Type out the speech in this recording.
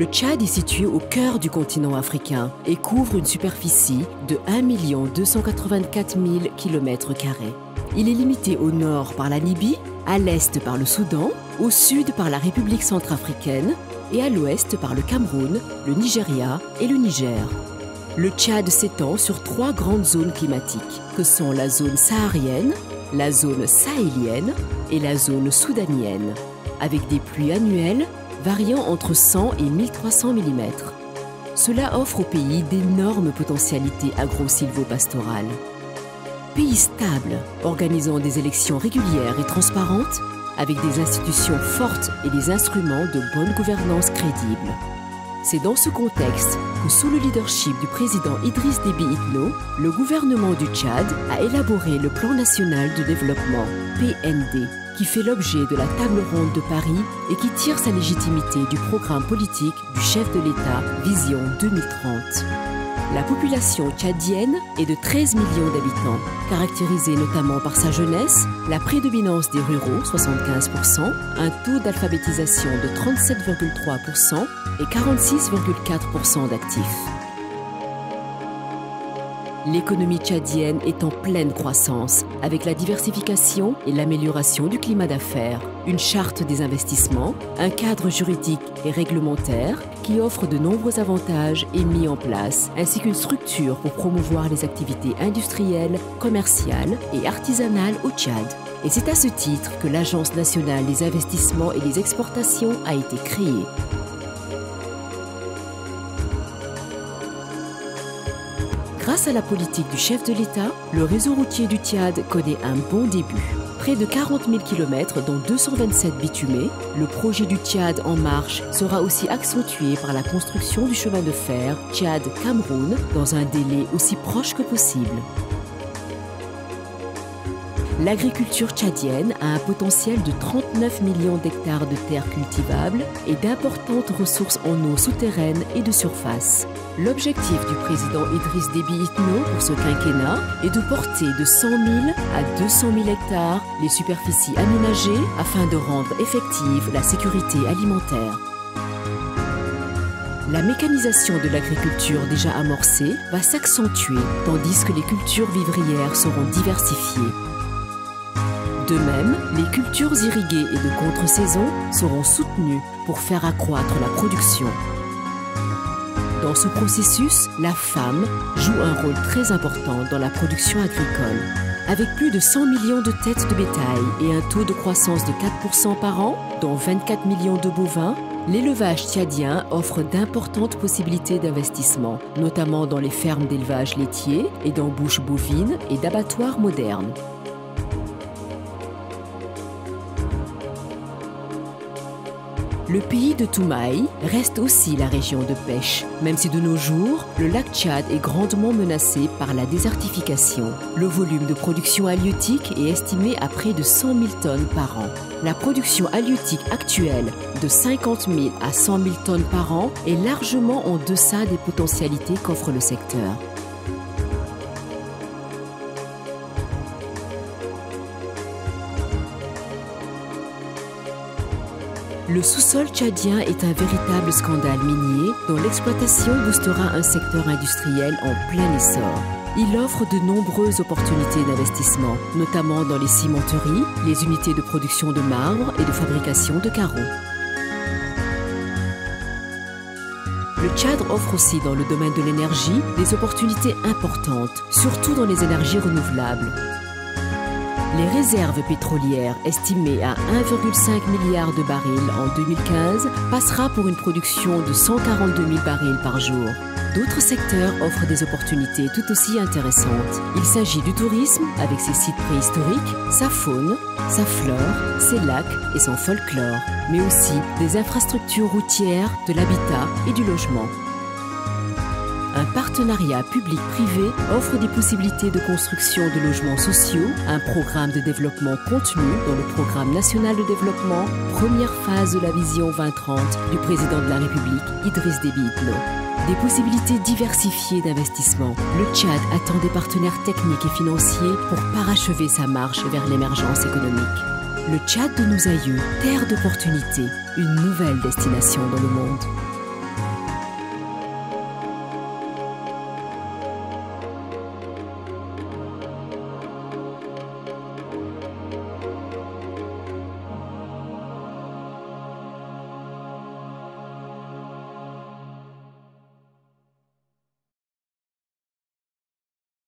Le Tchad est situé au cœur du continent africain et couvre une superficie de 1 284 000 km². Il est limité au nord par la Libye, à l'est par le Soudan, au sud par la République centrafricaine et à l'ouest par le Cameroun, le Nigeria et le Niger. Le Tchad s'étend sur 3 grandes zones climatiques, que sont la zone saharienne, la zone sahélienne et la zone soudanienne, avec des pluies annuelles variant entre 100 et 1300 mm. Cela offre au pays d'énormes potentialités agro-sylvo-pastorales. Pays stable, organisant des élections régulières et transparentes, avec des institutions fortes et des instruments de bonne gouvernance crédibles. C'est dans ce contexte que, sous le leadership du président Idriss Déby Itno, le gouvernement du Tchad a élaboré le Plan national de développement, PND, qui fait l'objet de la table ronde de Paris et qui tire sa légitimité du programme politique du chef de l'État Vision 2030. La population tchadienne est de 13 millions d'habitants, caractérisée notamment par sa jeunesse, la prédominance des ruraux, 75%, un taux d'alphabétisation de 37,3% et 46,4% d'actifs. L'économie tchadienne est en pleine croissance, avec la diversification et l'amélioration du climat d'affaires, une charte des investissements, un cadre juridique et réglementaire qui offre de nombreux avantages et mis en place, ainsi qu'une structure pour promouvoir les activités industrielles, commerciales et artisanales au Tchad. Et c'est à ce titre que l'Agence nationale des investissements et des exportations a été créée. Grâce à la politique du chef de l'État, le réseau routier du Tchad connaît un bon début. Près de 40 000 km, dont 227 bitumés, le projet du Tchad en marche sera aussi accentué par la construction du chemin de fer Tchad-Cameroun dans un délai aussi proche que possible. L'agriculture tchadienne a un potentiel de 39 millions d'hectares de terres cultivables et d'importantes ressources en eau souterraine et de surface. L'objectif du président Idriss Déby Itno pour ce quinquennat est de porter de 100 000 à 200 000 hectares les superficies aménagées afin de rendre effective la sécurité alimentaire. La mécanisation de l'agriculture déjà amorcée va s'accentuer tandis que les cultures vivrières seront diversifiées. De même, les cultures irriguées et de contre-saison seront soutenues pour faire accroître la production. Dans ce processus, la femme joue un rôle très important dans la production agricole. Avec plus de 100 millions de têtes de bétail et un taux de croissance de 4% par an, dont 24 millions de bovins, l'élevage tchadien offre d'importantes possibilités d'investissement, notamment dans les fermes d'élevage laitier et d'embouches bovines et d'abattoirs modernes. Le pays de Toumaï reste aussi la région de pêche, même si de nos jours, le lac Tchad est grandement menacé par la désertification. Le volume de production halieutique est estimé à près de 100 000 tonnes par an. La production halieutique actuelle, de 50 000 à 100 000 tonnes par an, est largement en deçà des potentialités qu'offre le secteur. Le sous-sol tchadien est un véritable scandale minier dont l'exploitation boostera un secteur industriel en plein essor. Il offre de nombreuses opportunités d'investissement, notamment dans les cimenteries, les unités de production de marbre et de fabrication de carreaux. Le Tchad offre aussi dans le domaine de l'énergie des opportunités importantes, surtout dans les énergies renouvelables. Les réserves pétrolières estimées à 1,5 milliard de barils en 2015 passera pour une production de 142 000 barils par jour. D'autres secteurs offrent des opportunités tout aussi intéressantes. Il s'agit du tourisme avec ses sites préhistoriques, sa faune, sa flore, ses lacs et son folklore, mais aussi des infrastructures routières, de l'habitat et du logement. Un partenariat public-privé offre des possibilités de construction de logements sociaux, un programme de développement contenu dans le Programme national de développement, première phase de la vision 2030 du président de la République, Idriss Déby Itno. Des possibilités diversifiées d'investissement. Le Tchad attend des partenaires techniques et financiers pour parachever sa marche vers l'émergence économique. Le Tchad de nos aïeux, terre d'opportunités, une nouvelle destination dans le monde.